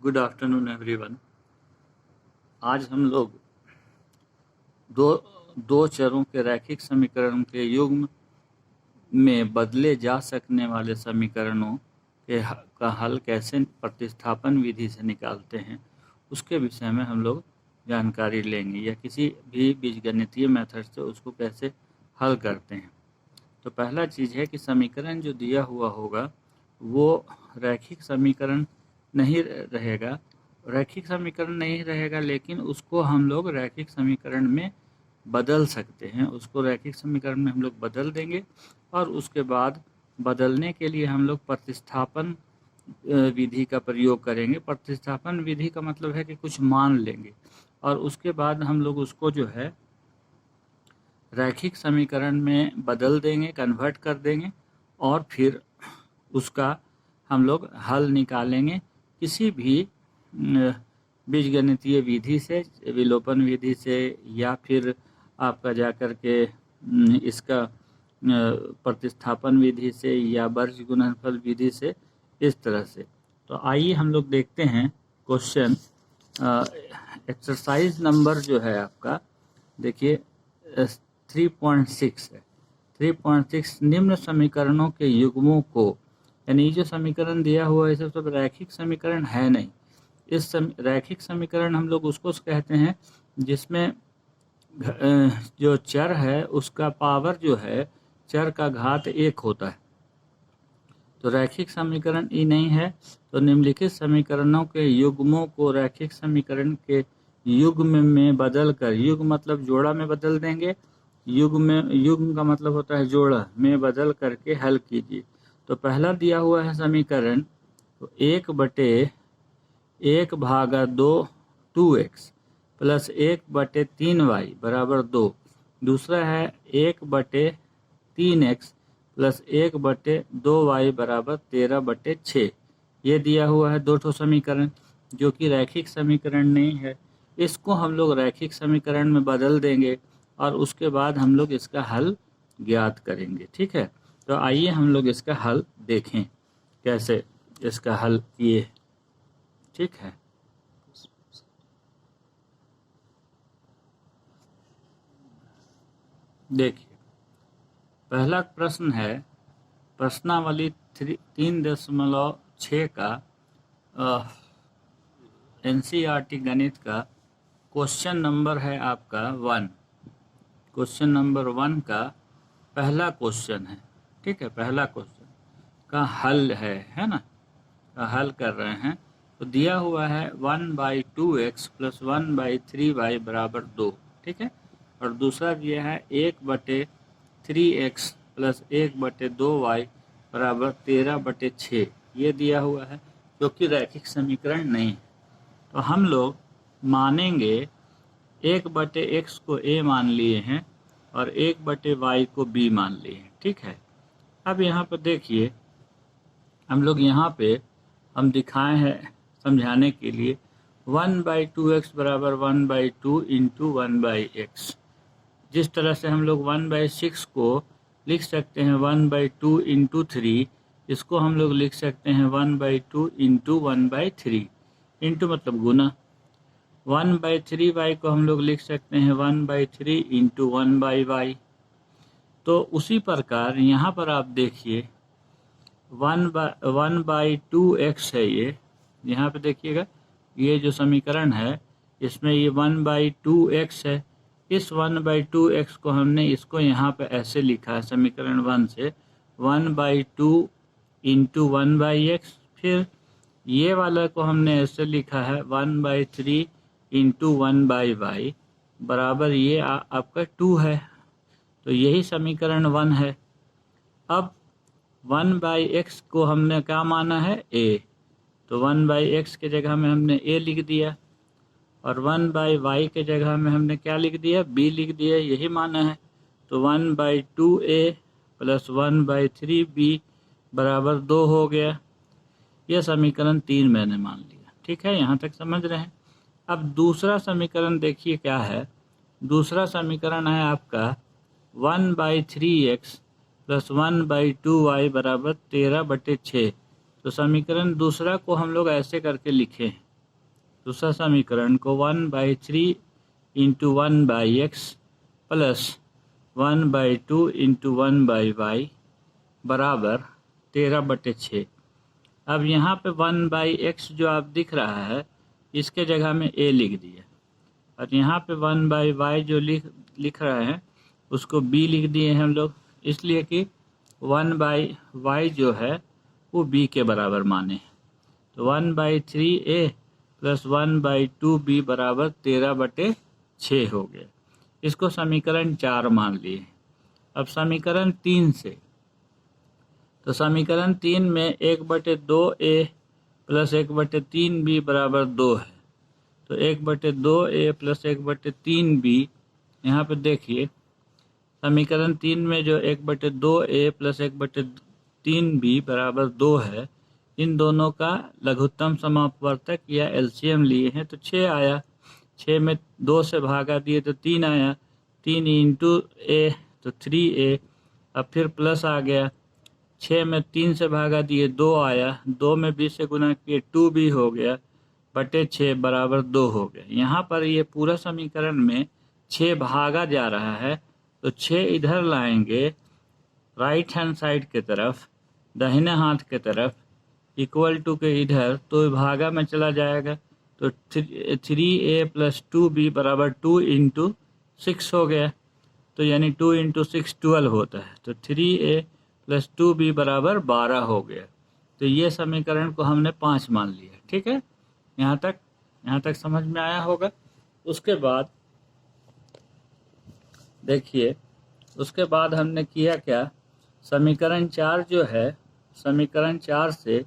Good afternoon everyone. आज हम लोग दो दो चरों के रैखिक समीकरण के युग्म में बदले जा सकने वाले समीकरणों का हल कैसे प्रतिस्थापन विधि से निकालते हैं उसके विषय में हम लोग जानकारी लेंगे, या किसी भी बीजगणितीय मेथड से उसको कैसे हल करते हैं। तो पहला चीज़ है कि समीकरण जो दिया हुआ होगा वो रैखिक समीकरण नहीं रहेगा। रैखिक समीकरण नहीं रहेगा, लेकिन उसको हम लोग रैखिक समीकरण में बदल सकते हैं। उसको रैखिक समीकरण में हम लोग बदल देंगे और उसके बाद बदलने के लिए हम लोग प्रतिस्थापन विधि का प्रयोग करेंगे। प्रतिस्थापन विधि का मतलब है कि कुछ मान लेंगे और उसके बाद हम लोग उसको जो है रैखिक समीकरण में बदल देंगे, कन्वर्ट कर देंगे और फिर उसका हम लोग हल निकालेंगे किसी भी बीजगणितीय विधि से, विलोपन विधि से, या फिर आपका जाकर के इसका प्रतिस्थापन विधि से या वर्ग गुणनफल विधि से, इस तरह से। तो आइए हम लोग देखते हैं क्वेश्चन। एक्सरसाइज नंबर जो है आपका, देखिए 3.6 है। 3.6 निम्न समीकरणों के युग्मों को, यानी जो समीकरण दिया हुआ है सब रैखिक समीकरण है नहीं। इस रैखिक समीकरण हम लोग उसको कहते हैं जिसमें जो चर है उसका पावर जो है चर का घात 1 होता है। तो रैखिक समीकरण ई नहीं है। तो निम्नलिखित समीकरणों के युग्मों को रैखिक समीकरण के युग्म में बदल कर, युग्म मतलब जोड़ा में बदल देंगे, युग्म का मतलब होता है जोड़ा में बदल करके हल कीजिए। तो पहला दिया हुआ है समीकरण, तो 1/1/2 2x प्लस 1/3y बराबर 2। दूसरा है 1/3x प्लस 1/2y बराबर 13/6। ये दिया हुआ है 2 समीकरण जो कि रैखिक समीकरण नहीं है। इसको हम लोग रैखिक समीकरण में बदल देंगे और उसके बाद हम लोग इसका हल ज्ञात करेंगे। ठीक है, तो आइए हम लोग इसका हल देखें कैसे इसका हल किए। ठीक है, देखिए पहला प्रश्न है प्रश्नावली 3.6 का NCERT गणित का क्वेश्चन नंबर है आपका 1। क्वेश्चन नंबर 1 का पहला क्वेश्चन है। ठीक है, पहला क्वेश्चन का हल है ना, का हल कर रहे हैं। तो दिया हुआ है 1/2x प्लस 1/3y बराबर 2। ठीक है, और दूसरा दिया है 1/3x प्लस 1/2y बराबर 13/6। ये दिया हुआ है, जो कि रैखिक समीकरण नहीं है। तो हम लोग मानेंगे 1/x को a मान लिए हैं और 1/y को b मान लिए हैं। ठीक है, अब यहाँ पर देखिए हम लोग यहाँ पे हम दिखाए हैं समझाने के लिए 1/2x बराबर 1/2 इंटू 1/x। जिस तरह से हम लोग 1/6 को लिख सकते हैं 1/2 इंटू 3, इसको हम लोग लिख सकते हैं 1/2 इंटू 1/3। इंटू मतलब गुना। 1/3y को हम लोग लिख सकते हैं 1/3 इंटू 1/y। तो उसी प्रकार यहाँ पर आप देखिए 1/2x है ये। यहाँ पे देखिएगा ये जो समीकरण है इसमें ये 1/2x है। इस 1/2x को हमने इसको यहाँ पे ऐसे लिखा है समीकरण 1 से 1/2 इंटू 1/x। फिर ये वाला को हमने ऐसे लिखा है 1/3 इंटू 1/y बराबर ये आपका 2 है। तो यही समीकरण 1 है। अब 1/x को हमने क्या माना है a, तो 1/x के जगह में हमने a लिख दिया और 1/y के जगह में हमने क्या लिख दिया, b लिख दिया। यही माना है। तो 1/2a प्लस 1/3b बराबर 2 हो गया। यह समीकरण 3 मैंने मान लिया। ठीक है, यहाँ तक समझ रहे हैं। अब दूसरा समीकरण देखिए क्या है। दूसरा समीकरण है आपका 1/3x प्लस 1/2y बराबर 13/6। तो समीकरण दूसरा को हम लोग ऐसे करके लिखे हैं दूसरा समीकरण को 1/3 into 1/x plus 1/2 into 1/y बराबर 13/6। अब यहाँ पे 1/x जो आप दिख रहा है इसके जगह में a लिख दिए, और यहाँ पे 1/y जो लिख रहे हैं उसको b लिख दिए हम लोग, इसलिए कि 1/y जो है वो b के बराबर माने। तो 1/3a प्लस 1/2b बराबर 13/6 हो गया। इसको समीकरण 4 मान लिए। अब समीकरण 3 से, तो समीकरण 3 में 1/2a प्लस 1/3b बराबर 2 है। तो 1/2a प्लस 1/3b, यहाँ पे देखिए समीकरण 3 में जो 1/2a प्लस 1/3b बराबर 2 है, इन दोनों का लघुत्तम समापवर्तक या एलसीएम लिए हैं तो 6 आया। 6 में 2 से भागा दिए तो 3 आया। 3 इंटू a तो 3a। अब फिर प्लस आ गया, 6 में 3 से भागा दिए 2 आया। 2 में 20 से गुना किए 2b हो गया बटे 6 बराबर 2 हो गया। यहाँ पर ये पूरा समीकरण में 6 भागा जा रहा है, तो 6 इधर लाएंगे राइट हैंड साइड के तरफ, दाहिने हाथ के तरफ, इक्वल टू के इधर, तो भागा में चला जाएगा। तो 3a प्लस 2b बराबर 2 इंटू 6 हो गया। तो यानी 2 इंटू 6 12 होता है। तो 3a प्लस 2b बराबर 12 हो गया। तो ये समीकरण को हमने 5 मान लिया। ठीक है, यहाँ तक समझ में आया होगा। उसके बाद देखिए, उसके बाद हमने किया क्या, समीकरण 4 जो है, समीकरण 4 से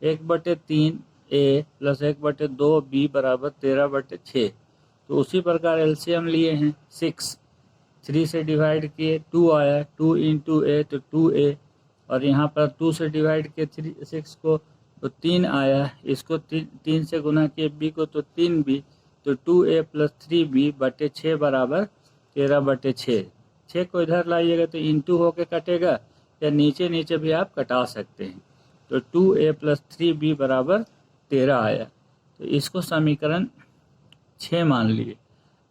1/3a प्लस 1/2b बराबर 13/6। तो उसी प्रकार एलसीएम लिए हैं 6, 3 से डिवाइड किए 2 आया। 2 इंटू a तो 2a, और यहाँ पर 2 से डिवाइड किए 6 को तो 3 आया। इसको 3 से गुना किए b को तो 3b, तो 2a प्लस 3b बटे 6 बराबर 13/6। 6 को इधर लाइएगा तो इंटू होके कटेगा, या नीचे नीचे भी आप कटा सकते हैं। तो 2a प्लस 3b बराबर 13 आया। तो इसको समीकरण 6 मान लिए।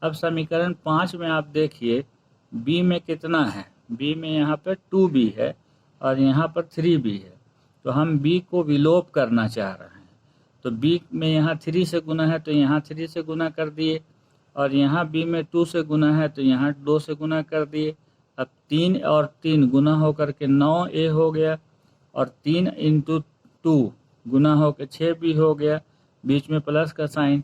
अब समीकरण 5 में आप देखिए b में कितना है। b में यहाँ पर 2b है और यहाँ पर 3b है। तो हम b को विलोप करना चाह रहे हैं। तो b में यहाँ 3 से गुना है तो यहाँ 3 से गुना कर दिए, और यहाँ b में 2 से गुना है तो यहाँ 2 से गुना कर दिए। अब 3 और 3 गुना होकर के 9a हो गया, और 3 इंटू 2 गुना होकर 6b हो गया, बीच में प्लस का साइन,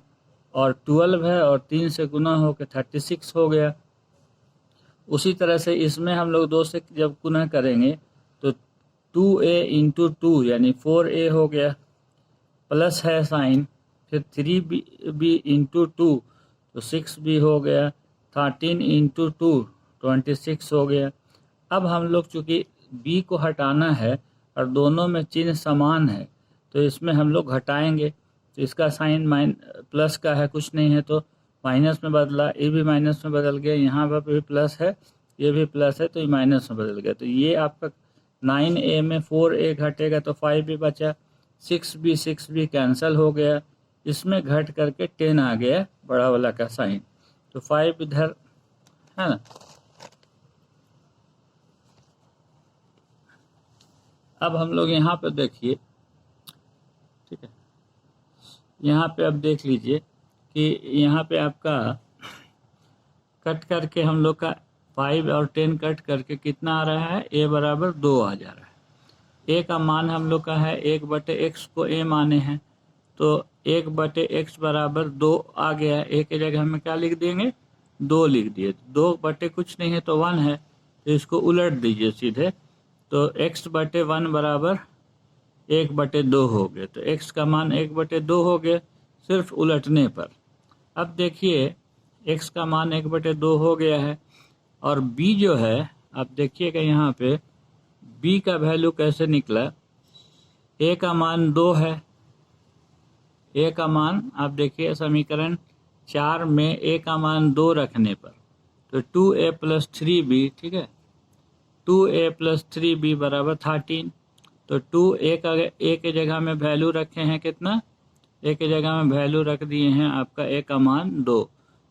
और 12 है और 3 से गुना होकर 36 हो गया। उसी तरह से इसमें हम लोग 2 से जब गुना करेंगे तो 2a इंटू 2 यानी 4a हो गया, प्लस है साइन, फिर 3b इंटू 2 तो 6b हो गया, 13 इंटू 2 26 हो गया। अब हम लोग चूँकि b को हटाना है और दोनों में चिन्ह समान है, तो इसमें हम लोग घटाएंगे। तो इसका साइन प्लस का है, कुछ नहीं है तो माइनस में बदला, ये भी माइनस में बदल गया, यहाँ पर भी प्लस है, ये भी प्लस है, तो ये माइनस में बदल गया। तो ये आपका 9a में 4a घटेगा तो 5b बचा, 6b कैंसिल हो गया, इसमें घट करके 10 आ गया बड़ा वाला का साइन। तो 5 इधर है ना। अब हम लोग यहाँ पे देखिए, ठीक है, यहाँ पे अब देख लीजिए कि यहाँ पे आपका कट करके हम लोग का 5 और 10 कट करके कितना आ रहा है, a बराबर 2 आ जा रहा है। a का मान हम लोग का है 1/x को a माने हैं, तो 1/x बराबर 2 आ गया। a के जगह में क्या लिख देंगे, 2 लिख दिए। 2 बटे कुछ नहीं है तो 1 है, तो इसको उलट दीजिए सीधे, तो x/1 बराबर 1/2 हो गया। तो x का मान 1/2 हो गया सिर्फ उलटने पर। अब देखिए x का मान 1/2 हो गया है, और b जो है आप देखिएगा यहाँ पे b का वैल्यू कैसे निकला। a का मान 2 है, a का मान आप देखिए समीकरण 4 में a का मान 2 रखने पर, तो 2a प्लस 3b, ठीक है, 2a प्लस 3b बराबर 13। तो 2a का a के जगह में वैल्यू रखे हैं कितना, ए की जगह में वैल्यू रख दिए हैं आपका ए का मान 2,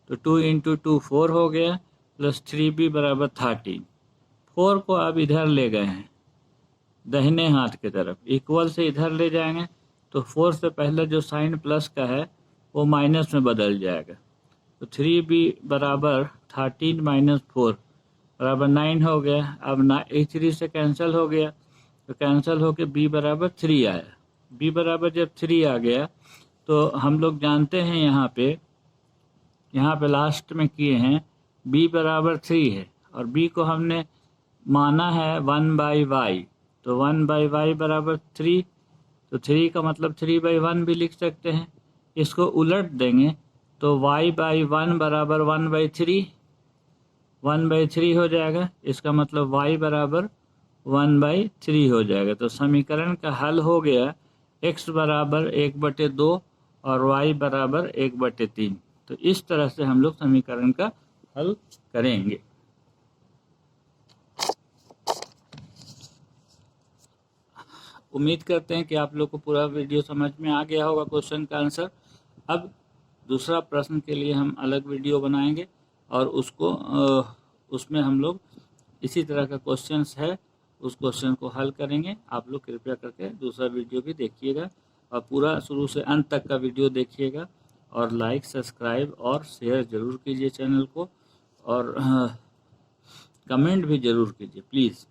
तो 2 इंटू 2 4 हो गया, प्लस 3b बराबर 13। 4 को अब इधर ले गए हैं दाहिने हाथ की तरफ, इक्वल से इधर ले जाएंगे तो 4 से पहले जो साइन प्लस का है वो माइनस में बदल जाएगा, तो 3b बराबर 13 माइनस 4 बराबर 9 हो गया। अब 3 से कैंसिल हो गया, तो कैंसिल होकर b बराबर 3 आया। b बराबर जब 3 आ गया तो हम लोग जानते हैं यहाँ पे लास्ट में किए हैं b बराबर 3 है और b को हमने माना है 1/y, तो 1/y बराबर 3, तो 3 का मतलब 3/1 भी लिख सकते हैं। इसको उलट देंगे तो y/1 बराबर 1/3, 1/3 हो जाएगा। इसका मतलब y बराबर 1/3 हो जाएगा। तो समीकरण का हल हो गया x बराबर 1/2 और y बराबर 1/3। तो इस तरह से हम लोग समीकरण का हल करेंगे। उम्मीद करते हैं कि आप लोग को पूरा वीडियो समझ में आ गया होगा क्वेश्चन का आंसर। अब दूसरा प्रश्न के लिए हम अलग वीडियो बनाएंगे और उसमें हम लोग इसी तरह का क्वेश्चंस है उस क्वेश्चन को हल करेंगे। आप लोग कृपया करके दूसरा वीडियो भी देखिएगा और पूरा शुरू से अंत तक का वीडियो देखिएगा और लाइक, सब्सक्राइब और शेयर ज़रूर कीजिए चैनल को और कमेंट भी ज़रूर कीजिए प्लीज़।